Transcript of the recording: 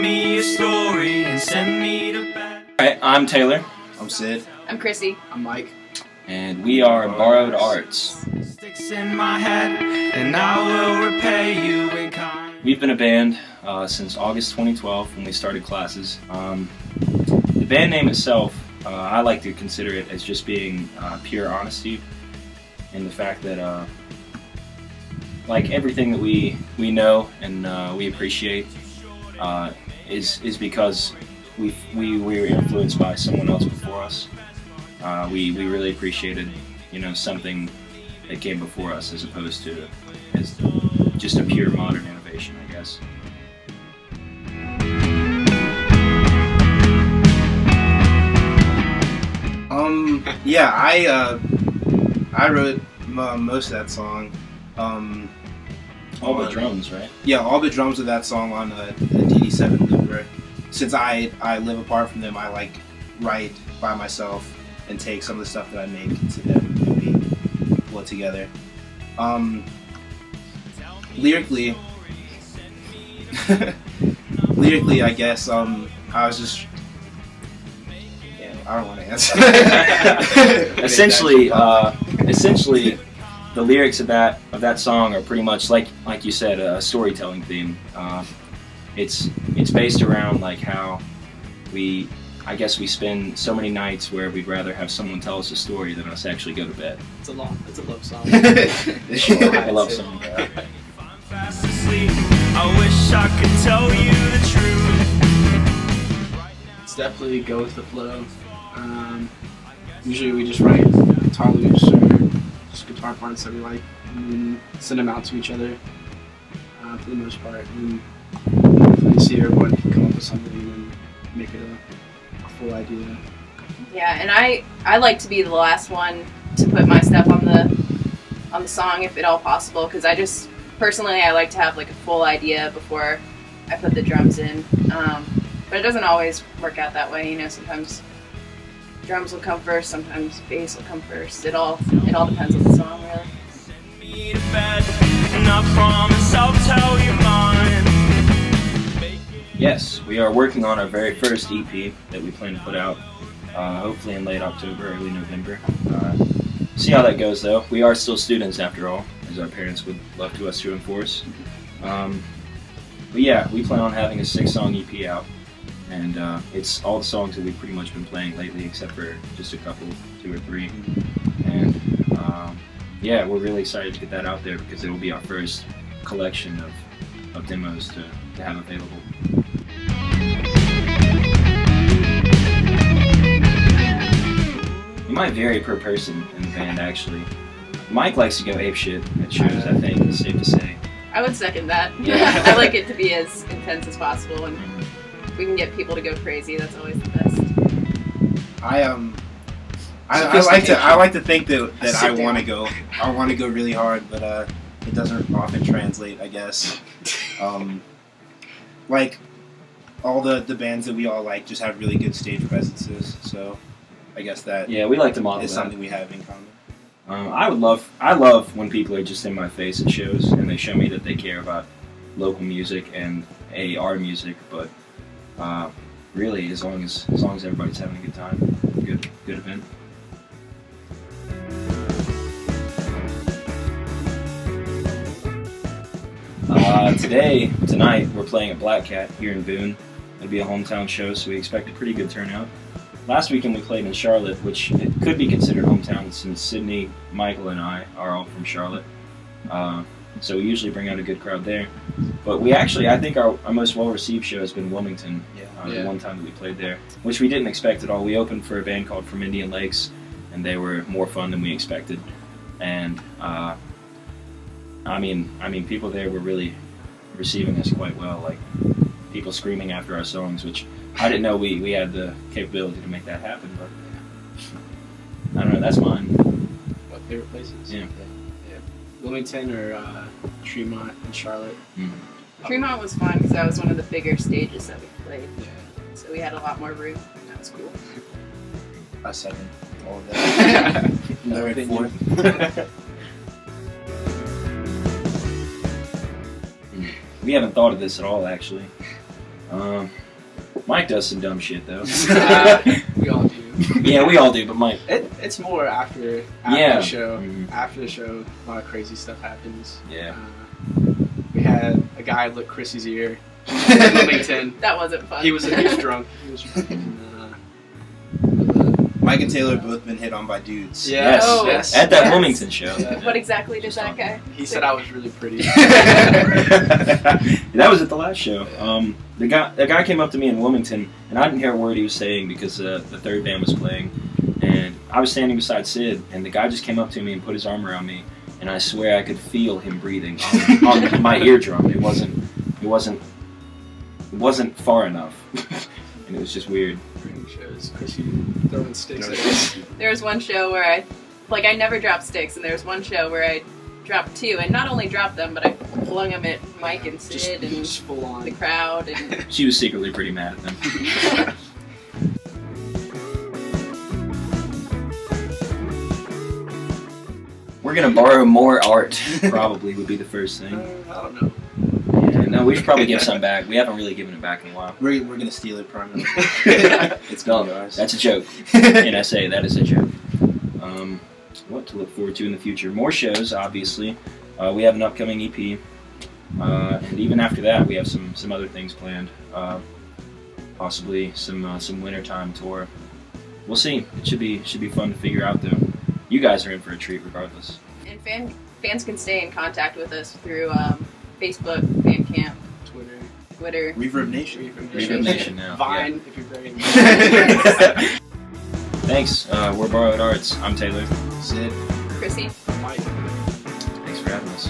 me a story and send me to bed. Alright, I'm Taylor. I'm Sid. I'm Chrissy. I'm Mike. And we are Borrowed Arts. Sticks in my head, and I will repay you in kind. We've been a band since August 2012 when we started classes. The band name itself, I like to consider it as just being pure honesty, in the fact that like everything that we know and we appreciate is because we were influenced by someone else before us. We really appreciated, you know, something that came before us as opposed to as just a pure modern innovation, I guess. Yeah, I wrote most of that song. All the drums, right? Yeah, all the drums of that song on a DD7 looper. Since I live apart from them, I like write by myself and take some of the stuff that I make to them and we pull it together. Lyrically, I guess I was just. I don't want to answer. Essentially, the lyrics of that song are pretty much like you said, a storytelling theme. It's based around like how I guess we spend so many nights where we'd rather have someone tell us a story than us actually go to bed. It's a love song. I love song. Fast asleep, I wish I could tell you the truth. It's definitely go with the flow. Usually we just write guitar loops or just guitar parts that we like and then send them out to each other for the most part. And hopefully see everyone can come up with something and make it a full idea. Yeah, and I like to be the last one to put my stuff on the song if at all possible, because I just personally I like to have like a full idea before I put the drums in. But it doesn't always work out that way, you know. Sometimes drums will come first, sometimes bass will come first. It all depends on the song, really. Send me to bed, and I promise I'll tell you mine. Yes, we are working on our very first EP that we plan to put out, hopefully in late October, early November. See how that goes, though. We are still students, after all, as our parents would love to us to enforce. But yeah, we plan on having a 6-song EP out, and it's all the songs that we've pretty much been playing lately, except for just a couple, 2 or 3. And yeah, we're really excited to get that out there because it will be our first collection of demos to have available. It might vary per person in the band, actually. Mike likes to go apeshit at shows, I think, it's safe to say. I would second that. Yeah. I like it to be as intense as possible, and if we can get people to go crazy, that's always the best. I like to think that I want to go really hard, but it doesn't often translate, I guess. Like all the bands that we all like just have really good stage presences, so I guess that we like to model is that. something we have in common. I love when people are just in my face at shows and they show me that they care about local music and our music, but really, as long as everybody's having a good time, good event. Tonight, we're playing at Black Cat here in Boone. It'll be a hometown show, so we expect a pretty good turnout. Last weekend we played in Charlotte, which it could be considered hometown since Sydney, Michael, and I are all from Charlotte. So we usually bring out a good crowd there. But I think our most well-received show has been Wilmington, the one time that we played there, which we didn't expect at all. We opened for a band called From Indian Lakes, and they were more fun than we expected. And I mean, people there were really receiving us quite well, like people screaming after our songs, which I didn't know we had the capability to make that happen, but I don't know, that's mine. What favorite places? Yeah. Wilmington or Tremont and Charlotte. Tremont was fun because that was one of the bigger stages that we played. Yeah. So we had a lot more room, and that was cool. I second all of that. No Third, opinion. fourth. We haven't thought of this at all, actually. Mike does some dumb shit though. We all do. Yeah, we all do, but Mike. It's more after Yeah. the show. Mhm. After the show, a lot of crazy stuff happens. Yeah. We had a guy lick Chrissy's ear in Wilmington. That wasn't fun. He was drunk. He was drunk. And, Mike and Taylor have both been hit on by dudes. yeah, Yes. Oh, yes. At that Yes. Wilmington show. Yeah. What exactly did that guy? He said I was really pretty. That was at the last show. The guy came up to me in Wilmington, and I didn't hear a word he was saying because the third band was playing, and I was standing beside Sid, and the guy just came up to me and put his arm around me, and I swear I could feel him breathing on my eardrum. It wasn't far enough, and it was just weird. Shows Chrissy throwing sticks at us. There was one show where I never dropped sticks, and there was one show where I dropped 2, and not only dropped them, but I flung them at Mike and Sid and Just full on. the crowd. And She was secretly pretty mad at them. We're gonna borrow more art. Probably would be the first thing. I don't know. Yeah, no, we should probably give some back. We haven't really given it back in a while. We're gonna steal it permanently. It's gone. That's a joke. And I say that is a joke. What to look forward to in the future? More shows, obviously. We have an upcoming EP, and even after that, we have some other things planned. Possibly some wintertime tour. We'll see. It should be fun to figure out though. You guys are in for a treat regardless. And fans can stay in contact with us through Facebook, Bandcamp, Twitter. Reverb Nation. Reverb Nation now. Vine, if you're very Thanks. We're Borrowed Arts. I'm Taylor. Sid. Chrissy. Mike. Thanks for having us.